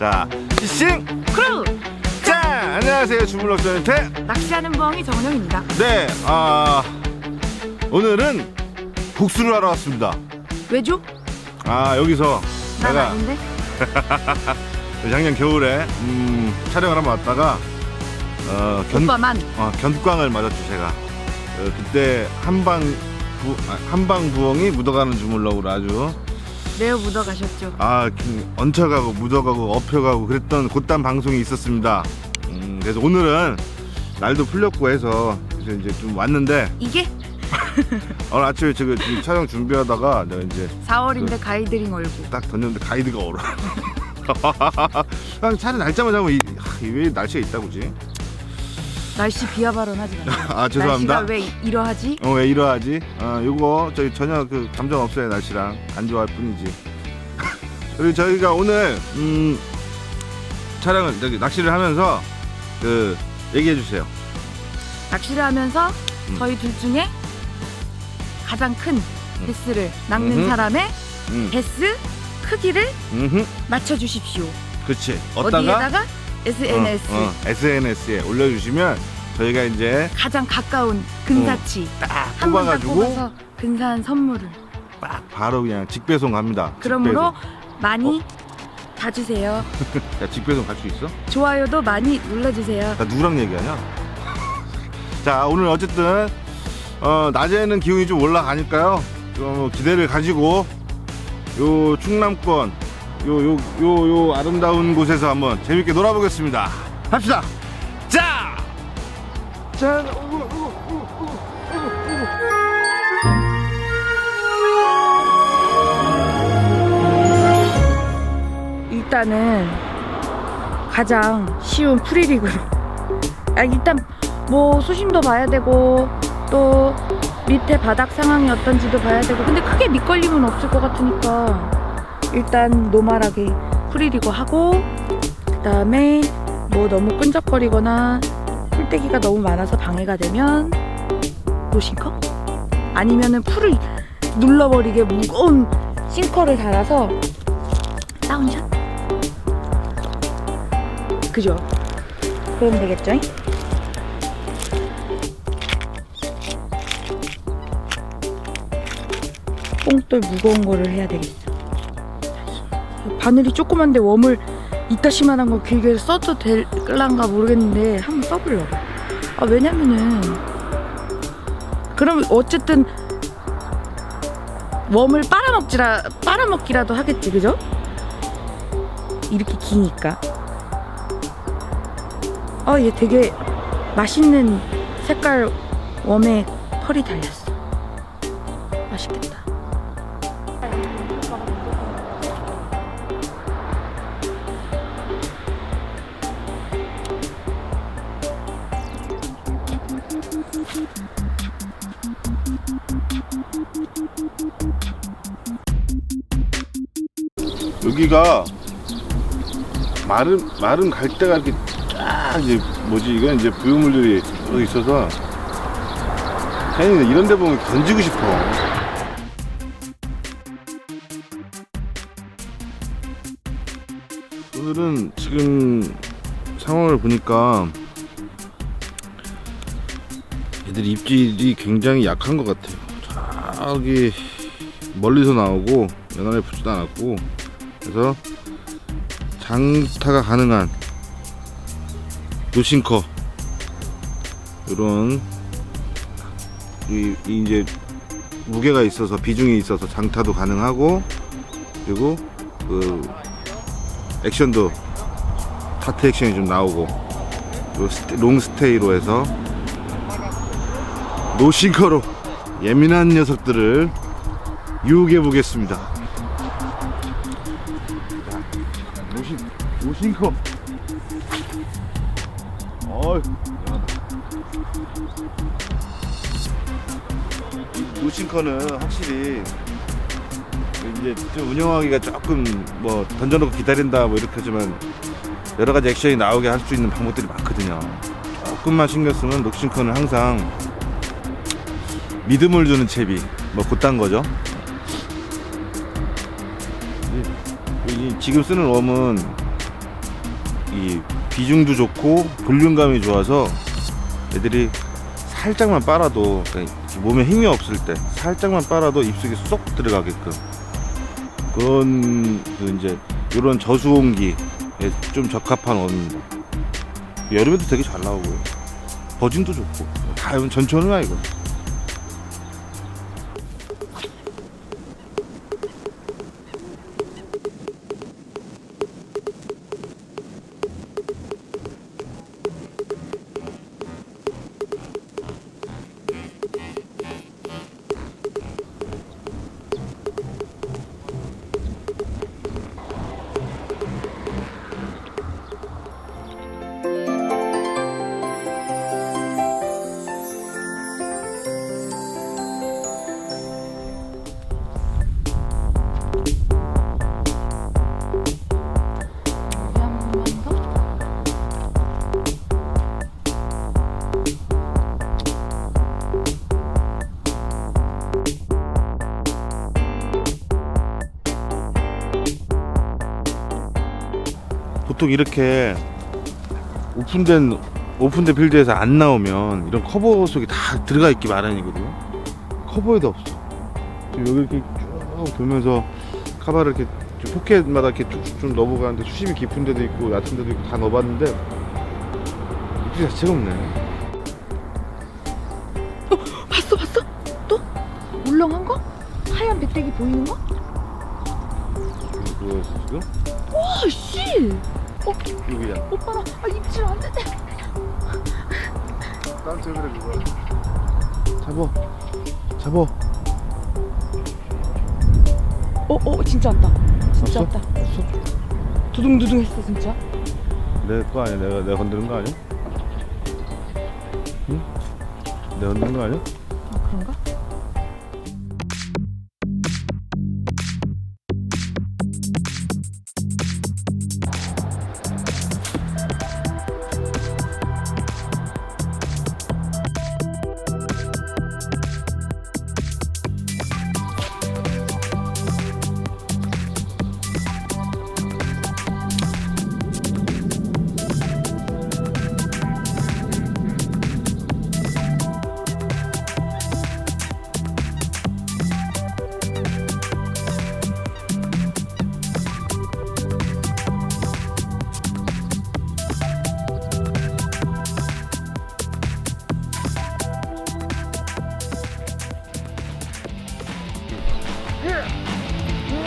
자, 피싱 크루! 자, 안녕하세요. 주물럭전태 낚시하는 부엉이 정은영입니다. 네, 오늘은 국수를 하러 왔습니다. 왜죠? 여기서 난 내가 아닌데? 작년 겨울에 촬영을 한번 왔다가 오빠만 견광을 맞았죠. 제가 그때 한방 부엉이 묻어가는 주물럭으로 아주 매우 묻어가셨죠. 얹혀가고 묻어가고 엎혀가고 그랬던 곧단 방송이 있었습니다. 그래서 오늘은 날도 풀렸고 해서 그래서 이제 좀 왔는데 이게 오늘 아침에 지금 촬영 준비하다가 내가 이제 4월인데 가이드링 얼굴. 딱 던졌는데 가이드가 얼어. 차라리 날짜만 잡으면 왜 날씨가 있다고지? 날씨 비하 발언하지 마. 죄송합니다. 날씨가 왜 이러하지? 왜 이러하지? 요거 저희 전혀 그 감정 없어요. 날씨랑 안 좋아할 뿐이지. 그리고 저희가 오늘 촬영을 낚시를 하면서 얘기해 주세요. 낚시를 하면서 저희 둘 중에 가장 큰 베스를 낚는 사람의 베스 크기를 맞춰주십시오. 그렇지. 어디에다가? SNS. SNS에 올려주시면 저희가 이제 가장 가까운 근사치 딱 한 번 딱 뽑아가지고 뽑아서 근사한 선물을 딱 바로 그냥 직배송 갑니다. 그러므로 많이 봐주세요. 야, 직배송 갈 수 있어? 좋아요도 많이 눌러주세요. 나 누구랑 얘기하냐? 자, 오늘 어쨌든 낮에는 기온이 좀 올라가니까요. 좀 기대를 가지고 요 충남권 요 아름다운 곳에서 한번 재밌게 놀아보겠습니다. 합시다. 자, 일단은 가장 쉬운 프리릭으로 일단 뭐 수심도 봐야 되고 또 밑에 바닥 상황이 어떤지도 봐야 되고 근데 크게 밑걸림은 없을 것 같으니까 일단 노멀하게 프리리그 하고 그 다음에 뭐 너무 끈적거리거나 풀떼기가 너무 많아서 방해가 되면 노싱커? 아니면은 풀을 눌러버리게 무거운 싱커를 달아서 다운샷? 그죠? 그러면 되겠죠? 뽕돌 무거운 거를 해야 되겠어. 바늘이 조그만데 웜을 이따시만한 거 길게 써도 될란가 모르겠는데 한번 써보려고. 왜냐면은 그럼 어쨌든 웜을 빨아먹기라도 하겠지, 그죠? 이렇게 기니까. 얘 되게 맛있는 색깔 웜에 펄이 달렸어. 맛있겠다. 여기가 마른 갈대가 이렇게 딱 이제 이건 이제 부유물들이 있어서 괜히 이런 데 보면 던지고 싶어. 오늘은 지금 상황을 보니까 애들이 입질이 굉장히 약한 것 같아요. 저기 멀리서 나오고 연안에 붙지도 않았고 그래서 장타가 가능한 노싱커 이런 이제 무게가 있어서 비중이 있어서 장타도 가능하고 그리고 그 액션도 타트 액션이 좀 나오고 롱스테이로 해서 노싱커로 예민한 녀석들을 유혹해 보겠습니다. 노싱커. 노싱커는 확실히 이제 좀 운영하기가 조금 뭐 던져놓고 기다린다 뭐 이렇게 하지만 여러 가지 액션이 나오게 할 수 있는 방법들이 많거든요. 조금만 신경 쓰면 노싱커는 항상 믿음을 주는 채비 뭐 그딴 거죠. 지금 쓰는 웜은 이 비중도 좋고 볼륨감이 좋아서 애들이 살짝만 빨아도, 그러니까 몸에 힘이 없을 때 살짝만 빨아도 입속에 쏙 들어가게끔 그런 이제 이런 저수온기에 좀 적합한 원입니다. 여름에도 되게 잘 나오고요. 버진도 좋고 다 전천후야 이거. 보통 이렇게 오픈된 필드에서 안 나오면 이런 커버 속에 다 들어가 있기 마련이거든요. 커버에도 없어. 지금 여기 이렇게 쭉 돌면서 카바를 이렇게 포켓마다 이렇게 쭉쭉 좀 넣어보가는데 수심이 깊은 데도 있고 얕은 데도 있고 다 넣어봤는데 입질 자체가 없네. 봤어? 또? 울렁한 거? 하얀 배때기 보이는 거? 그거였어 지금? 와 씨! 여기야. 오빠라 입질 안 돼. 깜짝 그래 그거. 잡어. 진짜 왔다. 진짜 왔어? 왔다. 없어? 두둥두둥 했어 진짜. 내 거 아니야? 내가 건드는 거 아니야? 응? 내가 건드는 거 아니야? 아 그런가?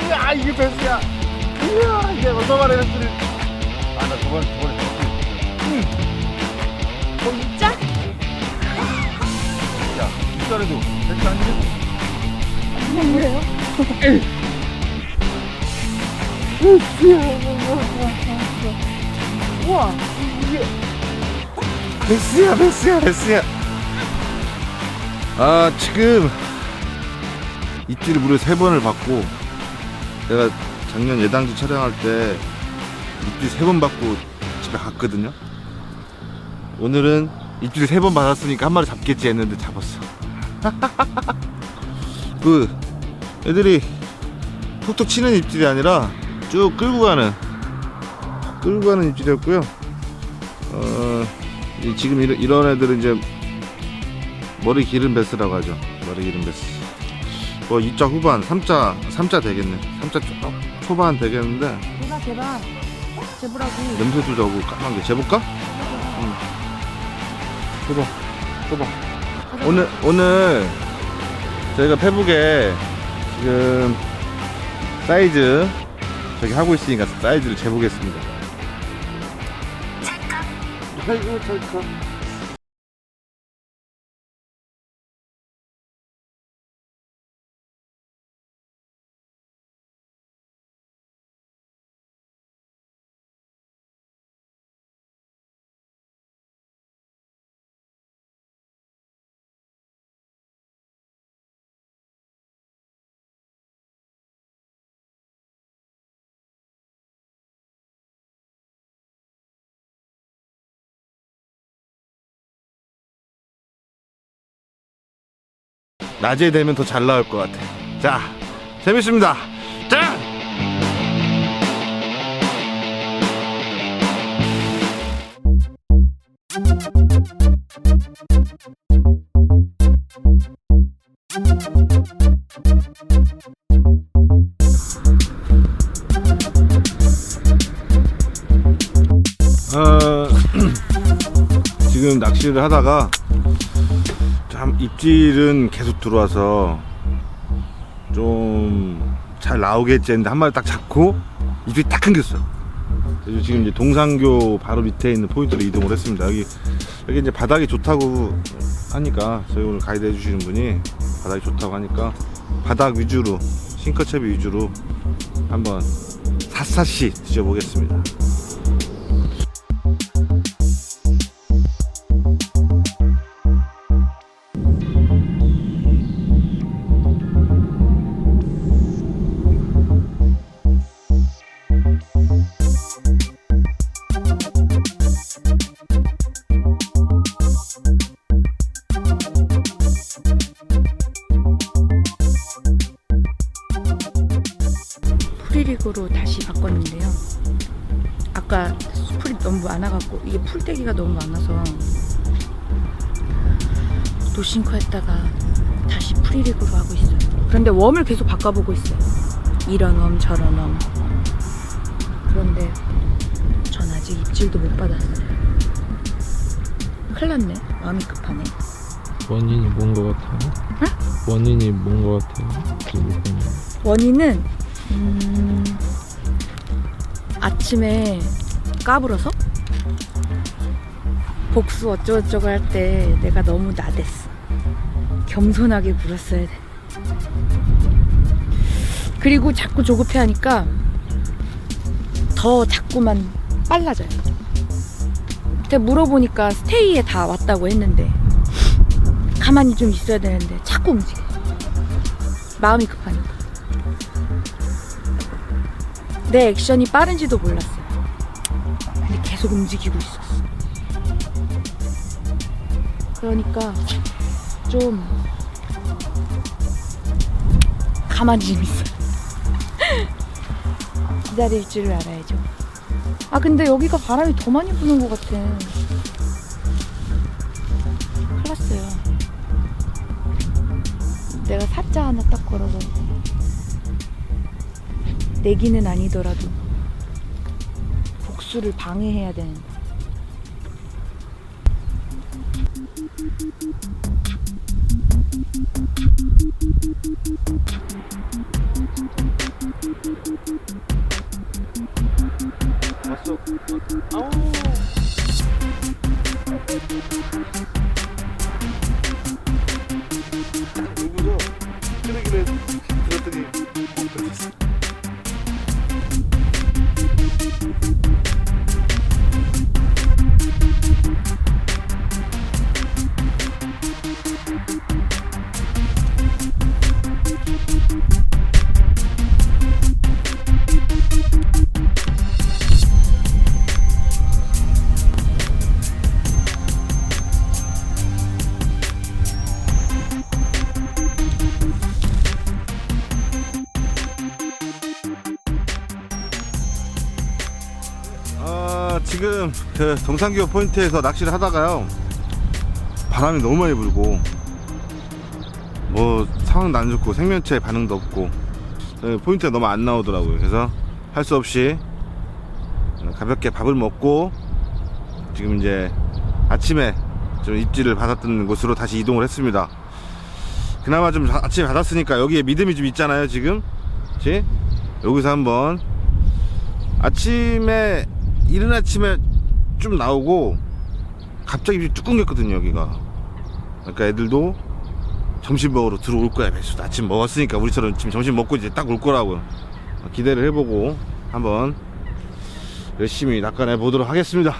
이야 이게 베스야. 이야 이게 어서 말해 베스를. 아나 저번에 진짜? 야 빗살에도 베스 아니지? 뭐래요? 우와 베스야. 아 지금 입질을 무려 3번을 받고, 내가 작년 예당지 촬영할 때 입질 3번 받고 집에 갔거든요. 오늘은 입질 3번 받았으니까 한 마리 잡겠지 했는데 잡았어. 그 애들이 톡톡 치는 입질이 아니라 쭉 끌고 가는 입질이었고요. 지금 이런 애들은 이제 머리 기른 베스라고 하죠. 머리 기른 베스. 뭐 2자 후반, 3자 되겠네. 3자 초반 되겠는데 대박 제보라고. 냄새도 저고 까만 게. 재볼까? 응. 줘봐. 오늘 저희가 페북에 지금 사이즈 저기 하고 있으니까 사이즈를 재보겠습니다. 아이고 잠깐. 낮에 되면 더 잘 나올 것 같아. 자, 재밌습니다. 자! 지금 낚시를 하다가 참 입질은 계속 들어와서 좀 잘 나오겠지 했는데 한 마리 딱 잡고 입질이 딱 끊겼어. 그래서 지금 이제 동산교 바로 밑에 있는 포인트로 이동을 했습니다. 여기 이제 바닥이 좋다고 하니까, 저희 오늘 가이드 해주시는 분이 바닥이 좋다고 하니까 바닥 위주로, 싱커채비 위주로 한번 샅샅이 드셔보겠습니다. 프리릭으로 다시 바꿨는데요. 아까 풀이 너무 많아갖고 이게 풀떼기가 너무 많아서 노싱커 했다가 다시 프리릭으로 하고 있어요. 그런데 웜을 계속 바꿔보고 있어요. 이런 웜 저런 웜. 그런데 전 아직 입질도 못 받았어요. 큰일 났네. 마음이 급하네. 원인이 뭔 것 같아요? 원인이 뭔 것 같아요? 원인은 아침에 까불어서 복수 어쩌고저쩌고 할 때 내가 너무 나댔어. 겸손하게 물었어야 돼. 그리고 자꾸 조급해하니까 더 자꾸만 빨라져요. 근데 물어보니까 스테이에 다 왔다고 했는데 가만히 좀 있어야 되는데 자꾸 움직여. 마음이 급하니까. 내 액션이 빠른지도 몰랐어요. 근데 계속 움직이고 있었어. 그러니까 좀 가만히 좀 있어. 기다릴 줄을 알아야죠. 아 근데 여기가 바람이 더 많이 부는 것 같아. 큰일 났어요. 내가 사자 하나 딱 걸어서 내기는 아니더라도 복수를 방해해야 되는데. 왔어. 아우. 누구죠? 쓰레기를 들었더니 없어졌어. 지금 그 동산교 포인트에서 낚시를 하다가요, 바람이 너무 많이 불고 뭐 상황도 안 좋고 생명체 반응도 없고 포인트가 너무 안 나오더라고요. 그래서 할 수 없이 가볍게 밥을 먹고 지금 이제 아침에 좀 입질을 받았던 곳으로 다시 이동을 했습니다. 그나마 좀 아침에 받았으니까 여기에 믿음이 좀 있잖아요. 지금 그치? 여기서 한번 아침에 이른 아침에 좀 나오고 갑자기 입이 뚝 끊겼거든요. 여기가. 그러니까 애들도 점심 먹으러 들어올 거야. 매수 아침 먹었으니까 우리처럼 지금 점심 먹고 이제 딱 올 거라고 기대를 해보고 한번 열심히 낚아내 보도록 하겠습니다.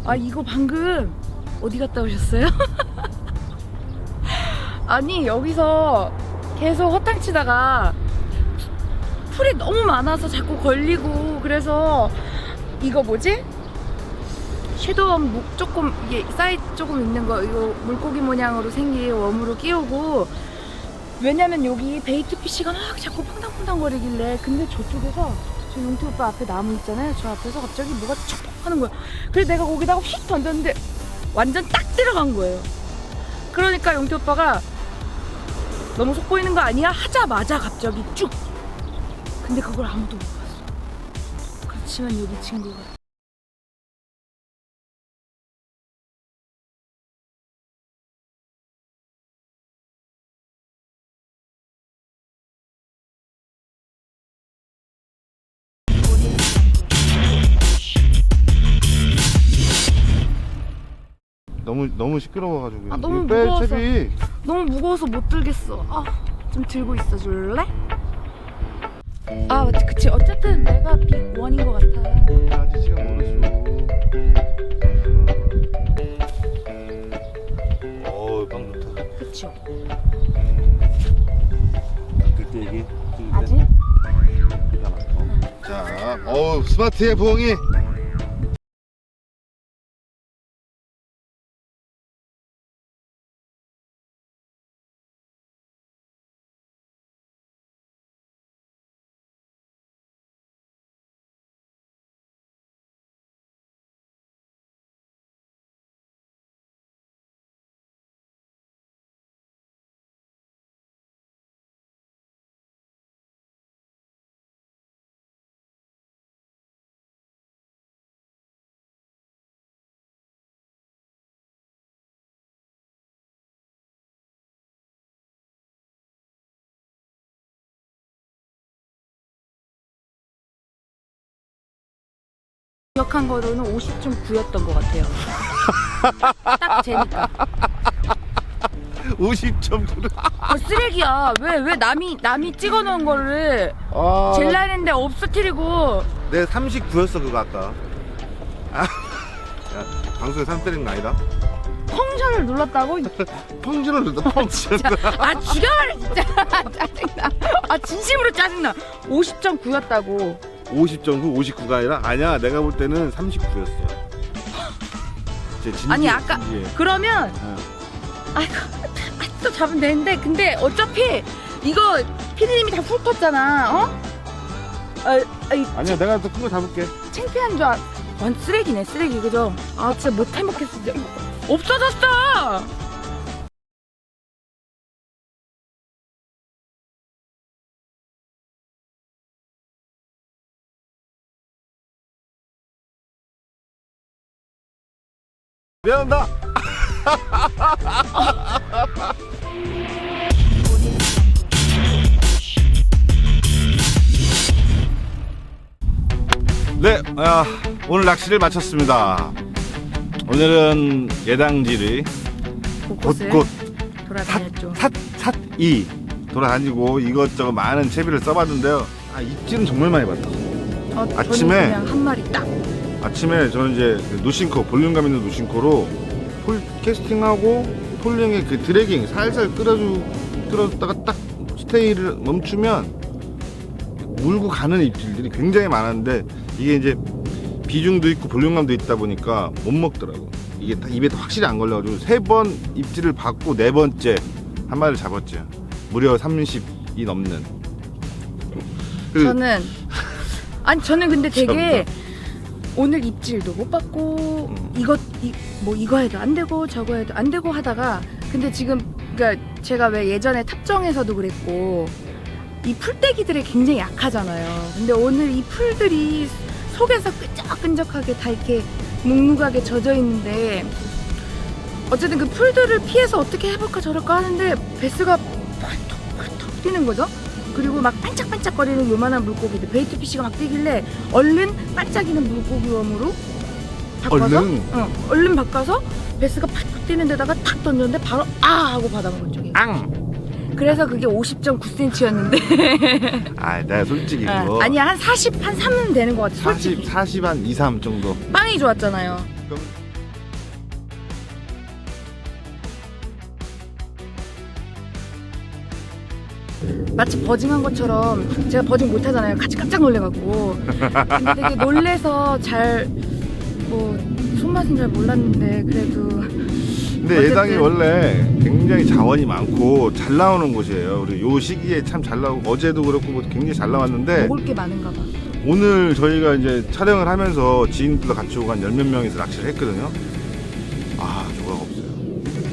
아 이거 방금 어디 갔다 오셨어요? 아니 여기서 계속 허탕치다가 풀이 너무 많아서 자꾸 걸리고 그래서 이거 뭐지? 섀도우 조금 이게 사이즈 조금 있는 거 이거 물고기 모양으로 생긴 웜으로 끼우고 왜냐면 여기 베이트 피쉬가 막 자꾸 퐁당퐁당 거리길래 근데 저쪽에서 저 용태 오빠 앞에 나무 있잖아요 저 앞에서 갑자기 뭐가 촉 하는 거야 그래서 내가 거기다가 휙 던졌는데 완전 딱 들어간 거예요 그러니까 용태 오빠가 너무 속 보이는 거 아니야? 하자마자 갑자기 쭉 근데 그걸 아무도 못 봤어 그렇지만 여기 친구가 너무 시끄러워가지고. 아, 너무 이거 빼, 무거워서. 채비. 너무 무거워서 못 들겠어 아, 좀 들고 있어 줄래? 아 맞지 그치 어쨌든 내가 빅1인 것 같아 아직 시간 멀었어. 빵 좋다. 그쵸? 그때 얘기. 아직? 자, 스마트의 부엉이. 기억한 거로는 50.9였던 것 같아요. 딱 재니까. 50.9. 쓰레기야. 왜 남이 찍어놓은 거를 젤라인데 없어뜨리고. 내 39였어 그거 아까. 야, 방송에 3 때리는 거 아니다? 펑션을 눌렀다고? 펑션을 넣다 펑션. 아 죽여버려 진짜. 짜증나. 아 진심으로 짜증나. 50.9였다고. 50.9, 59가 아니라 아니야. 내가 볼 때는 39였어. 아니 아까 그러면 아이고 또 잡으면 되는데 근데 어차피 이거 피디님이 다 훑었잖아. 어? 아니야 내가 더 큰 거 잡을게. 창피한 줄 알. 완 쓰레기네 쓰레기 그죠? 아 진짜 못 해먹겠어 진짜. 없어졌어. 미안합니다. 네, 오늘 낚시를 마쳤습니다. 오늘은 예당지를 곳곳 돌아다녔죠. 삿이 돌아다니고 이것저것 많은 채비를 써봤는데요. 입질은 정말 많이 받았어요. 아침에 그냥 한 마리 딱. 아침에 저는 이제 노싱코 볼륨감 있는 노싱코로 폴 캐스팅하고 폴링의 그 드래깅 살살 끌어줬다가 딱 스테이를 멈추면 물고 가는 입질들이 굉장히 많았는데 이게 이제 비중도 있고 볼륨감도 있다 보니까 못 먹더라고. 이게 입에 확실히 안 걸려가지고 3번 입질을 받고 4번째 한 마리를 잡았죠. 무려 30이 넘는. 저는 근데 되게 오늘 입질도 못 받고 이거 해도 안 되고 저거 해도 안 되고 하다가 근데 지금 그러니까 제가 왜 예전에 탑정에서도 그랬고 이 풀떼기들이 굉장히 약하잖아요. 근데 오늘 이 풀들이 속에서 끈적끈적하게 다 이렇게 눅눅하게 젖어 있는데 어쨌든 그 풀들을 피해서 어떻게 해볼까 저럴까 하는데 베스가 펄떡펄떡 뛰는 거죠. 그리고 막 반짝반짝거리는 요만한 물고기들 베이트 피쉬가 막 뛰길래 얼른 반짝이는 물고기 웜으로 바꿔서 얼른 바꿔서 베스가 팍팍 뛰는 데다가 탁 던졌는데 바로 하고 바닥을 건져요. 그래서 그게 50.9cm였는데 내가 솔직히 그거 아니야 한 40, 한 3은 되는 것 같아 솔직히 40 한 2, 3 정도. 빵이 좋았잖아요. 그럼 마치 버징한 것처럼 제가 버징 못하잖아요. 같이 깜짝 놀래가지고. 근데 되게 놀래서 잘 뭐 손맛은 잘 몰랐는데 그래도. 근데 어쨌든. 예당이 원래 굉장히 자원이 많고 잘 나오는 곳이에요. 우리 요 시기에 참 잘 나오고 어제도 그렇고 뭐 굉장히 잘 나왔는데 먹을 게 많은가 봐. 오늘 저희가 이제 촬영을 하면서 지인들도 같이 오고 한 10몇 명이서 낚시를 했거든요. 아, 조각 없어요.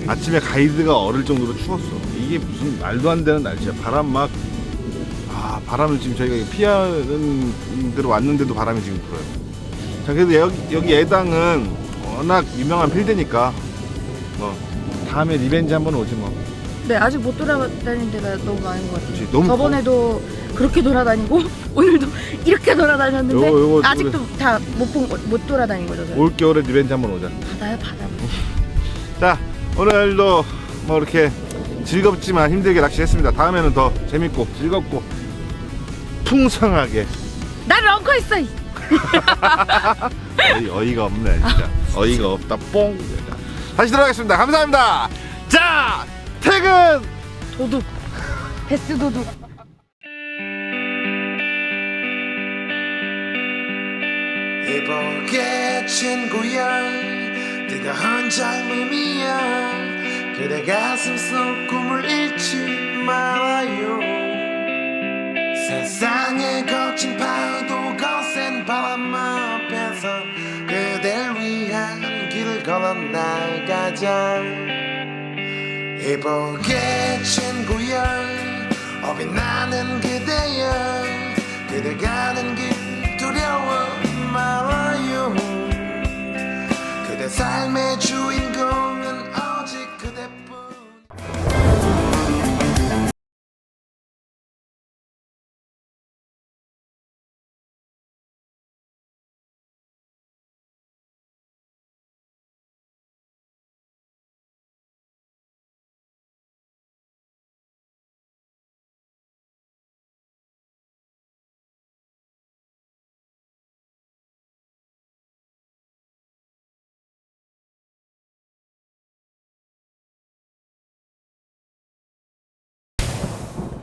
아침에 가이드가 얼을 정도로 추웠어. 이게 무슨 말도 안 되는 날씨야. 바람 막, 바람을 지금 저희가 피하는 대로 왔는데도 바람이 지금 불어요. 자, 그래도 여기 예당은 워낙 유명한 필드니까 뭐 다음에 리벤지 한번 오지 뭐. 네, 아직 못 돌아다닌 데가 너무 많은 것 같아요. 그치, 너무 저번에도 그렇게 돌아다니고 오늘도 이렇게 돌아다녔는데 요거 아직도 다 못 돌아다닌 거죠. 저희. 올 겨울에 리벤지 한번 오자. 바다요, 바다. 자, 오늘도 뭐 이렇게 즐겁지만 힘들게 낚시했습니다. 다음에는 더 재밌고 즐겁고 풍성하게. 나 런커 있어. 어이가 없네 진짜. 어이가 없다 뽕. 다시 들어가겠습니다. 감사합니다. 자, 퇴근. 도둑. 베스 도둑. 이보게 친구야 뜨거운 젊음이야 그대 가슴 속 꿈을 잃지 말아요 세상의 거친 파도 거센 바람 앞에서 그댈 위한 길을 걸어 나가자 이보게 친구야 업이 나는 그대여 그대 가는 길 두려워 말아요 그대 삶의 주인공